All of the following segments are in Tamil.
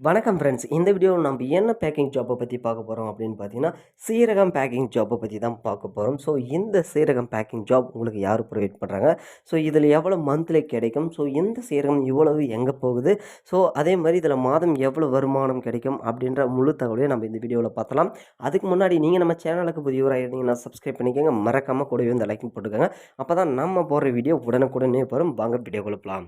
வணக்கம் ஃப்ரெண்ட்ஸ். இந்த வீடியோவில் நம்ம என்ன பேக்கிங் ஜாப்பை பற்றி பார்க்க போகிறோம் அப்படின்னு பார்த்தீங்கன்னா, சீரகம் பேக்கிங் ஜாப்பை பற்றி தான் பார்க்க போகிறோம். ஸோ இந்த சீரகம் பேக்கிங் ஜாப் உங்களுக்கு யார் ப்ரொவைட் பண்ணுறாங்க? ஸோ இதில் எவ்வளோ மந்த்லி கிடைக்கும்? ஸோ இந்த சீரகம் இவ்வளவு எங்கே போகுது? ஸோ அதே மாதிரி இதில் மாதம் எவ்வளோ வருமானம் கிடைக்கும்? அப்படின்ற முழு தகவலையும் நம்ம இந்த வீடியோவில் பார்த்தலாம். அதுக்கு முன்னாடி நீங்கள் நம்ம சேனலுக்கு புதியவராக இருந்தீங்கன்னா சப்ஸ்கிரைப் பண்ணிக்கோங்க. மறக்காமல் கூடவே இந்த லைக்கும் போட்டுக்கோங்க. அப்போ தான் நம்ம போடுற வீடியோ உடனுக்குடனே வரும். வாங்க வீடியோக்குள்ள போகலாம்.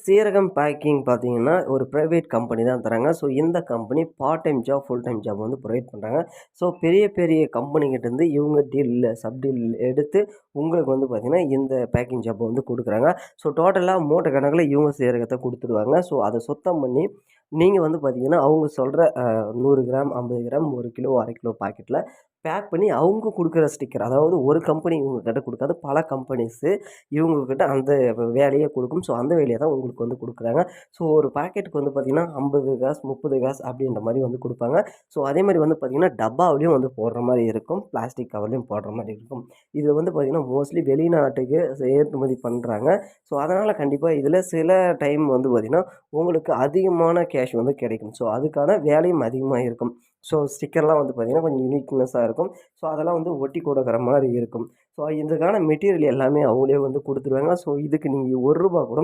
சீரகம் பேக்கிங் பார்த்தீங்கன்னா, ஒரு பிரைவேட் கம்பெனி தான் தராங்க. ஸோ இந்த company part time job, full time job வந்து ப்ரொவைட் பண்ணுறாங்க. ஸோ பெரிய பெரிய கம்பெனிகிட்டேருந்து இவங்க டீல், சப் டீல் எடுத்து உங்களுக்கு வந்து பார்த்திங்கன்னா, இந்த பேக்கிங் ஜாப்பை வந்து கொடுக்குறாங்க. ஸோ டோட்டலாக மூட்டை கணக்கில் இவங்க சீரகத்தை கொடுத்துடுவாங்க. ஸோ அதை சுத்தம் பண்ணி நீங்கள் வந்து பார்த்திங்கன்னா, அவங்க சொல்கிற 100 கிராம், 50 கிராம், 1 கிலோ, 1/2 கிலோ பாக்கெட்டில் பேக் பண்ணி அவங்க கொடுக்குற ஸ்டிக்கர், அதாவது ஒரு கம்பெனி இவங்கக்கிட்ட கொடுக்காது, பல கம்பெனிஸு இவங்கக்கிட்ட அந்த வேலையை கொடுக்கும். ஸோ அந்த வேலையை தான் உங்களுக்கு வந்து கொடுக்குறாங்க. ஸோ ஒரு பாக்கெட்டுக்கு வந்து பார்த்திங்கன்னா 50 காசு, 30 காசு அப்படின்ற மாதிரி வந்து கொடுப்பாங்க. ஸோ அதே மாதிரி வந்து பார்த்திங்கன்னா டப்பாவிலையும் வந்து போடுற மாதிரி இருக்கும், பிளாஸ்டிக் கவர்லையும் போடுற மாதிரி இருக்கும். இது வந்து பார்த்திங்கன்னா மோஸ்ட்லி வெளிநாட்டுக்கு ஏற்றுமதி பண்ணுறாங்க. ஸோ அதனால் கண்டிப்பாக இதில் சில டைம் வந்து பார்த்திங்கன்னா உங்களுக்கு அதிகமான கேஷ் வந்து கிடைக்கும். ஸோ அதுக்கான வேலையும் அதிகமாக இருக்கும். ஸோ ஸ்டிக்கர்லாம் வந்து பார்த்திங்கன்னா கொஞ்சம் யூனிக்னஸாக இருக்கும். ஸோ அதெல்லாம் வந்து ஒட்டி கொடுக்குற மாதிரி இருக்கும். ஸோ இதுக்கான மெட்டீரியல் எல்லாமே அவங்களே வந்து கொடுத்துருவாங்க. ஸோ இதுக்கு நீங்கள் ரூ. 1 கூட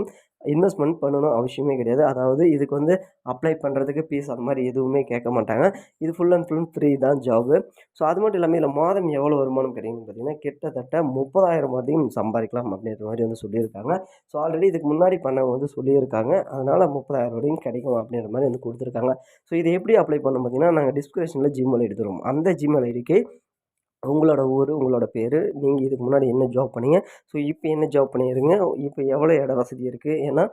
இன்வெஸ்ட்மெண்ட் பண்ணணும் அவசியமே கிடையாது. அதாவது இதுக்கு வந்து அப்ளை பண்ணுறதுக்கு ஃபீஸ் அந்த மாதிரி எதுவுமே கேட்க மாட்டாங்க. இது ஃபுல் அண்ட் ஃபுல் ஃப்ரீ தான் ஜாபு. ஸோ அது மட்டும் இல்லாமல் இதில் மாதம் எவ்வளோ வருமானம் கிடைக்கும்னு பார்த்தீங்கன்னா, கிட்டத்தட்ட 30,000 வரையும் சம்பாதிக்கலாம் அப்படின்ற மாதிரி வந்து சொல்லியிருக்காங்க. ஸோ ஆல்ரெடி இதுக்கு முன்னாடி பண்ணவங்க வந்து சொல்லியிருக்காங்க. அதனால் 30,000 வரையும் கிடைக்கும் அப்படின்ற மாதிரி வந்து கொடுத்துருக்காங்க. ஸோ இதை எப்படி அப்ளை பண்ணணும் பார்த்தீங்கன்னா, நாங்கள் டிஸ்கிரிப்ஷனில் ஜிமெயில் எடுத்துருவோம். அந்த ஜிமெயில் ஐடிக்கு உங்களோட ஊர், உங்களோட பேர், நீங்கள் இதுக்கு முன்னாடி என்ன ஜாப் பண்ணீங்க, ஸோ இப்போ என்ன ஜாப் பண்ணியிருங்க, இப்போ எவ்வளோ இட வசதி இருக்குது, ஏன்னா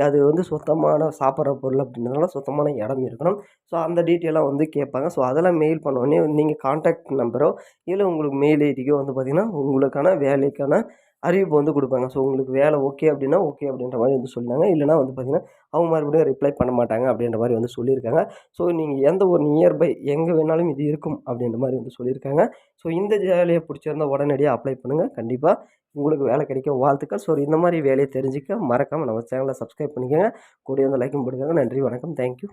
அது வந்து சுத்தமான சாப்பிட்ற பொருள் அப்படின்றதுனால சுத்தமான இடம் இருக்கணும். ஸோ அந்த டீட்டெயிலாக வந்து கேட்பாங்க. ஸோ அதெல்லாம் மெயில் பண்ணோடனே நீங்கள் கான்டாக்ட் நம்பரோ இல்லை உங்களுக்கு மெயில் ஐடிக்கோ வந்து பார்த்திங்கன்னா உங்களுக்கான வேலைக்கான அறிவிப்பு வந்து கொடுப்பாங்க. ஸோ உங்களுக்கு வேலை ஓகே அப்படின்னா ஓகே அப்படின்ற மாதிரி வந்து சொன்னாங்க. இல்லைனா வந்து பார்த்திங்கன்னா அவங்க மறுபடியும் ரிப்ளை பண்ண மாட்டாங்க அப்படின்ற மாதிரி வந்து சொல்லியிருக்காங்க. ஸோ நீங்கள் எந்த ஒரு நியர்பை எங்கே வேணாலும் இது இருக்கும் அப்படின்ற மாதிரி வந்து சொல்லியிருக்காங்க. ஸோ இந்த வேலையை பிடிச்சிருந்தா உடனடியாக அப்ளை பண்ணுங்கள். கண்டிப்பாக உங்களுக்கு வேலை கிடைக்க வாழ்த்துக்கள். ஸோ இந்த மாதிரி வேலையை தெரிஞ்சுக்க மறக்காமல் நம்ம சேனலை சப்ஸ்கிரைப் பண்ணிக்கோங்க. கூடவே வந்து லைக்கும் போட்டுக்கோங்க. நன்றி, வணக்கம், தேங்க்யூ.